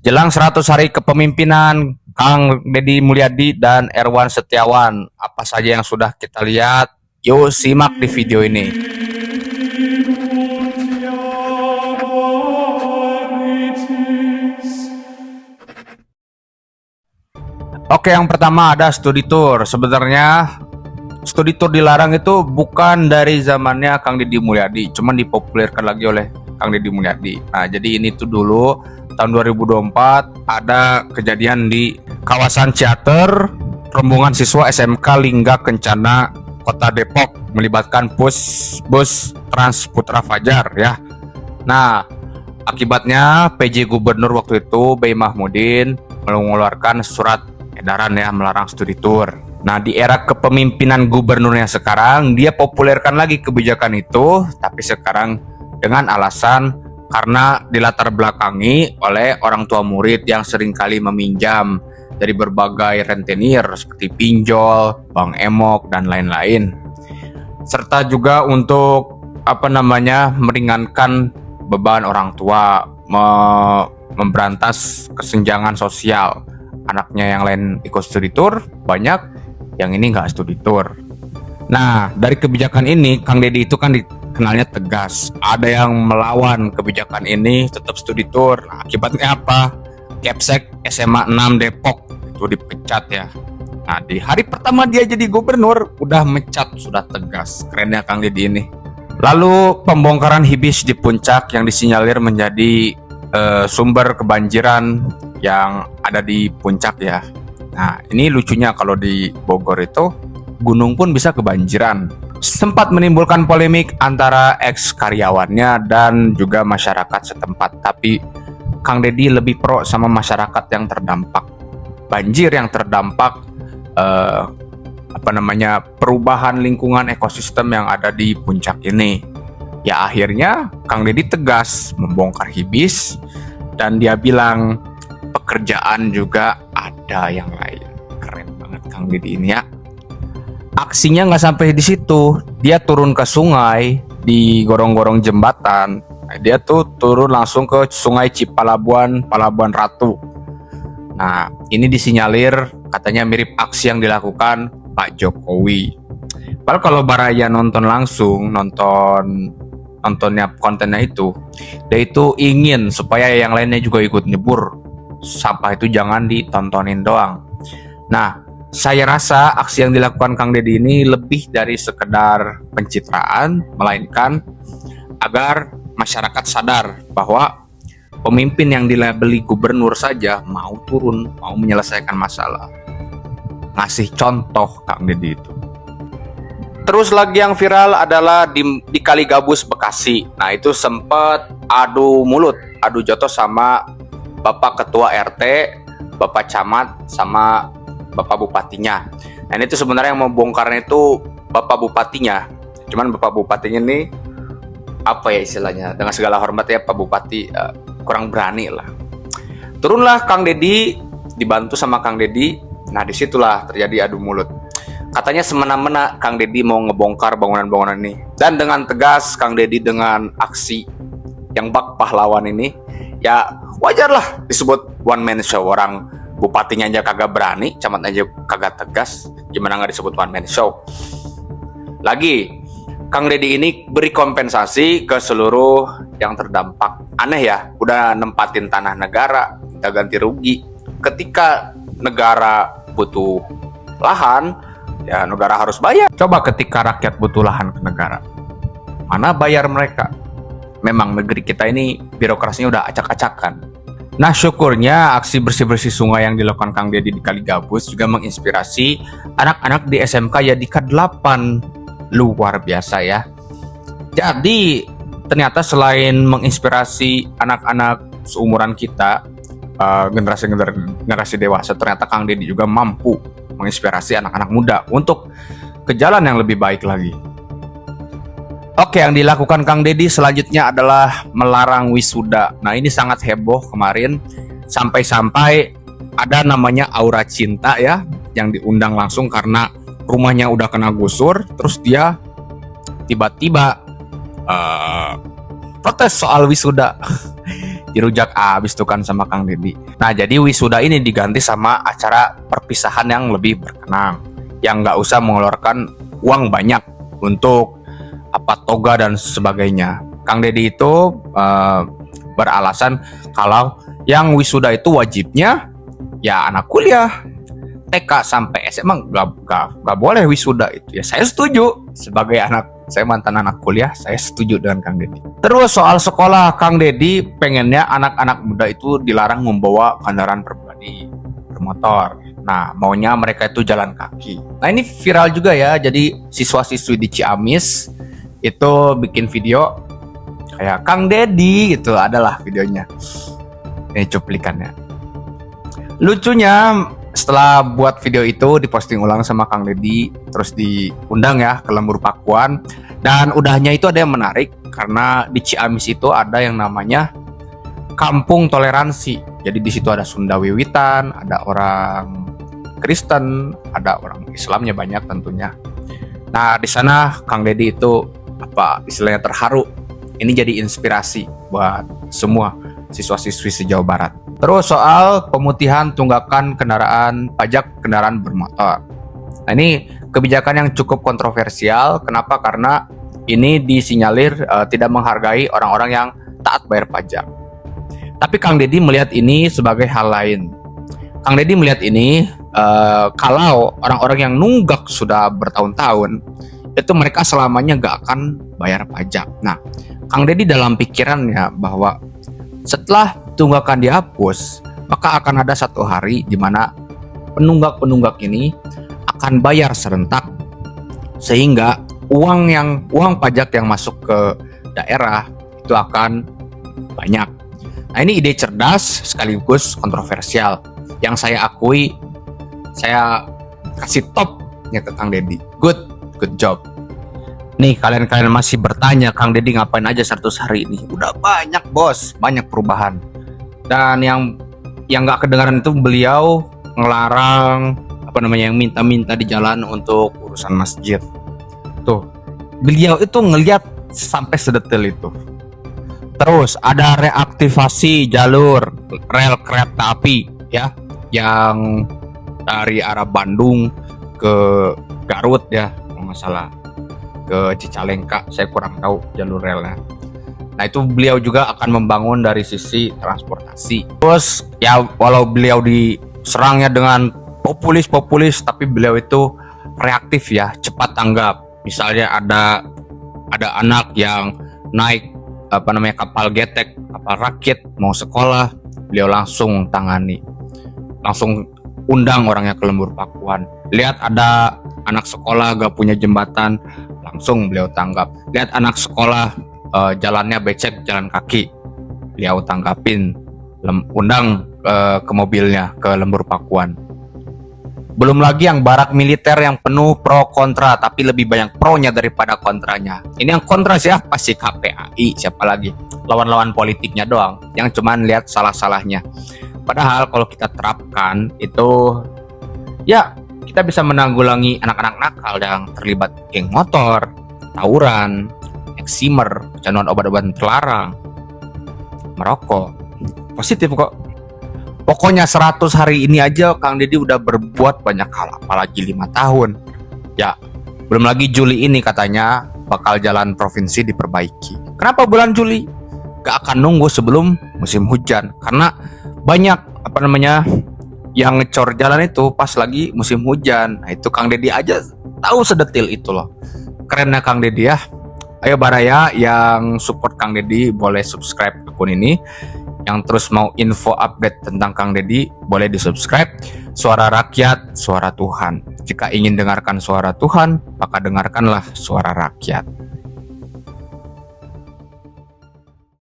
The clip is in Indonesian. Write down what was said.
Jelang 100 hari kepemimpinan Kang Deddy Mulyadi dan Erwan Setiawan, apa saja yang sudah kita lihat? Yuk simak di video ini. Oke, yang pertama ada studi tour. Sebenarnya studi tour dilarang itu bukan dari zamannya Kang Deddy Mulyadi, cuman dipopulerkan lagi oleh Kang Deddy Mulyadi. Nah, jadi ini tuh dulu tahun 2024 ada kejadian di kawasan Ciater, rombongan siswa SMK Lingga Kencana Kota Depok melibatkan bus Trans Putra Fajar ya. Nah, akibatnya PJ Gubernur waktu itu Bey Mahmudin mengeluarkan surat edaran ya melarang studi tour. Nah, di era kepemimpinan gubernurnya sekarang, dia populerkan lagi kebijakan itu, tapi sekarang dengan alasan karena dilatar belakangi oleh orang tua murid yang seringkali meminjam dari berbagai rentenir seperti pinjol, bank emok, dan lain-lain. Serta juga untuk meringankan beban orang tua, memberantas kesenjangan sosial. Anaknya yang lain ikut studi tour banyak, yang ini nggak studi tour. Nah, dari kebijakan ini Kang Deddy itu kan dikenalnya tegas. Ada yang melawan kebijakan ini tetap studi tour. Nah, akibatnya apa? Kepsek SMA 6 Depok itu dipecat ya. Nah, di hari pertama dia jadi gubernur udah mecat, sudah tegas. Kerennya Kang Deddy ini. Lalu pembongkaran hibis di puncak yang disinyalir menjadi sumber kebanjiran yang ada di puncak ya. Nah, ini lucunya kalau di Bogor itu gunung pun bisa kebanjiran. Sempat menimbulkan polemik antara ex karyawannya dan juga masyarakat setempat. Tapi Kang Deddy lebih pro sama masyarakat yang terdampak banjir, yang terdampak perubahan lingkungan ekosistem yang ada di puncak ini. Ya akhirnya Kang Deddy tegas membongkar hibis dan dia bilang pekerjaan juga ada yang lain. Keren banget Kang Deddy ini ya. Aksinya nggak sampai di situ, dia turun ke sungai di gorong-gorong jembatan. Dia tuh turun langsung ke sungai Cipalabuan, Palabuan Ratu. Nah, ini disinyalir katanya mirip aksi yang dilakukan Pak Jokowi. Padahal kalau Baraya nonton langsung, nontonnya kontennya itu, dia itu ingin supaya yang lainnya juga ikut nyebur. Sampah itu jangan ditontonin doang. Nah, saya rasa aksi yang dilakukan Kang Deddy ini lebih dari sekedar pencitraan, melainkan agar masyarakat sadar bahwa pemimpin yang dilabeli gubernur saja mau turun, mau menyelesaikan masalah. Ngasih contoh Kang Deddy itu. Terus lagi yang viral adalah di Kali Gabus Bekasi. Nah, itu sempat adu mulut, adu jotos sama Bapak Ketua RT, Bapak Camat, sama Bapak Bupatinya. Nah, ini tuh sebenarnya yang membongkarnya itu Bapak Bupatinya. Cuman Bapak Bupatinya ini apa ya istilahnya? Dengan segala hormat ya Pak Bupati, kurang berani lah. Turunlah Kang Deddy, dibantu sama Kang Deddy. Nah, disitulah terjadi adu mulut. Katanya semena-mena Kang Deddy mau ngebongkar bangunan-bangunan ini. Dan dengan tegas Kang Deddy dengan aksi yang bak pahlawan ini, ya wajarlah disebut one man show. Orang bupatinya aja kagak berani, camat aja kagak tegas, gimana nggak disebut one man show. Lagi, Kang Deddy ini beri kompensasi ke seluruh yang terdampak. Aneh ya, udah nempatin tanah negara, kita ganti rugi. Ketika negara butuh lahan, ya negara harus bayar. Coba ketika rakyat butuh lahan ke negara, mana bayar mereka? Memang negeri kita ini birokrasinya udah acak-acakan. Nah, syukurnya aksi bersih-bersih sungai yang dilakukan Kang Deddy di Kali Gabus juga menginspirasi anak-anak di SMK Yadika 8. Luar biasa ya. Jadi ternyata selain menginspirasi anak-anak seumuran kita, generasi dewasa, ternyata Kang Deddy juga mampu menginspirasi anak-anak muda untuk ke jalan yang lebih baik lagi. Oke, yang dilakukan Kang Deddy selanjutnya adalah melarang wisuda. Nah, ini sangat heboh kemarin, sampai-sampai ada namanya Aura Cinta ya, yang diundang langsung karena rumahnya udah kena gusur, terus dia tiba-tiba protes soal wisuda. dirujak abis tuh kan sama Kang Deddy. Nah, jadi wisuda ini diganti sama acara perpisahan yang lebih berkenang, yang nggak usah mengeluarkan uang banyak untuk toga dan sebagainya. Kang Deddy itu beralasan kalau yang wisuda itu wajibnya ya anak kuliah TK sampai SMA nggak boleh wisuda itu. Ya saya setuju, sebagai saya mantan anak kuliah, saya setuju dengan Kang Deddy. Terus soal sekolah, Kang Deddy pengennya anak-anak muda itu dilarang membawa kendaraan pribadi, bermotor. Nah, maunya mereka itu jalan kaki. Nah, ini viral juga ya. Jadi siswa-siswi di Ciamis itu bikin video kayak Kang Deddy gitu, adalah videonya. Ini cuplikannya. Lucunya, setelah buat video itu diposting ulang sama Kang Deddy, terus diundang ya ke Lembur Pakuan, dan udahnya itu ada yang menarik karena di Ciamis itu ada yang namanya Kampung Toleransi. Jadi di situ ada Sunda Wiwitan, ada orang Kristen, ada orang Islamnya banyak tentunya. Nah, di sana Kang Deddy itu istilahnya terharu. Ini jadi inspirasi buat semua siswa-siswi se-Jawa Barat. Terus soal pemutihan tunggakan pajak kendaraan bermotor. Nah, ini kebijakan yang cukup kontroversial. Kenapa? Karena ini disinyalir tidak menghargai orang-orang yang taat bayar pajak. Tapi Kang Deddy melihat ini sebagai hal lain. Kang Deddy melihat ini kalau orang-orang yang nunggak sudah bertahun-tahun, itu mereka selamanya gak akan bayar pajak. Nah, Kang Deddy dalam pikirannya bahwa setelah tunggakan dihapus, maka akan ada satu hari di mana penunggak-penunggak ini akan bayar serentak, sehingga uang pajak yang masuk ke daerah itu akan banyak. Nah, ini ide cerdas sekaligus kontroversial yang saya akui, saya kasih topnya ke Kang Deddy. Good job. Nih, kalian masih bertanya Kang Deddy ngapain aja 100 hari ini? Udah banyak bos, banyak perubahan. Dan yang nggak kedengaran itu beliau ngelarang yang minta-minta di jalan untuk urusan masjid. Tuh, beliau itu ngelihat sampai sedetil itu. Terus ada reaktivasi jalur rel kereta api ya, yang dari arah Bandung ke Garut ya, kalau nggak salah, ke Cicalengka, saya kurang tahu jalur relnya. Nah, itu beliau juga akan membangun dari sisi transportasi. Terus ya, walau beliau diserangnya dengan populis, tapi beliau itu reaktif ya, cepat tanggap. Misalnya ada anak yang naik kapal getek, kapal rakit mau sekolah, beliau langsung tangani, langsung undang orangnya ke Lembur Pakuan. Lihat ada anak sekolah gak punya jembatan, langsung beliau tanggap. Lihat anak sekolah jalannya becek, jalan kaki, beliau tanggapin, undang ke mobilnya ke Lembur Pakuan. Belum lagi yang barak militer yang penuh pro kontra, tapi lebih banyak pro-nya daripada kontranya. Ini yang kontra siapa sih? KPAI, siapa lagi? Lawan-lawan politiknya doang yang cuman lihat salah-salahnya. Padahal kalau kita terapkan itu, ya kita bisa menanggulangi anak-anak nakal yang terlibat geng motor, tawuran, eksimer, kecanduan obat-obatan terlarang, merokok. Positif kok. Pokoknya 100 hari ini aja Kang Deddy udah berbuat banyak hal, apalagi 5 tahun. Ya, belum lagi Juli ini katanya bakal jalan provinsi diperbaiki. Kenapa bulan Juli? Gak akan nunggu sebelum musim hujan, karena banyak yang ngecor jalan itu pas lagi musim hujan. Nah, itu Kang Deddy aja tahu sedetil itu loh. Kerennya Kang Deddy ya. Ayo Baraya yang support Kang Deddy boleh subscribe akun ini. Yang terus mau info update tentang Kang Deddy boleh di subscribe. Suara Rakyat, Suara Tuhan. Jika ingin dengarkan suara Tuhan, maka dengarkanlah suara rakyat.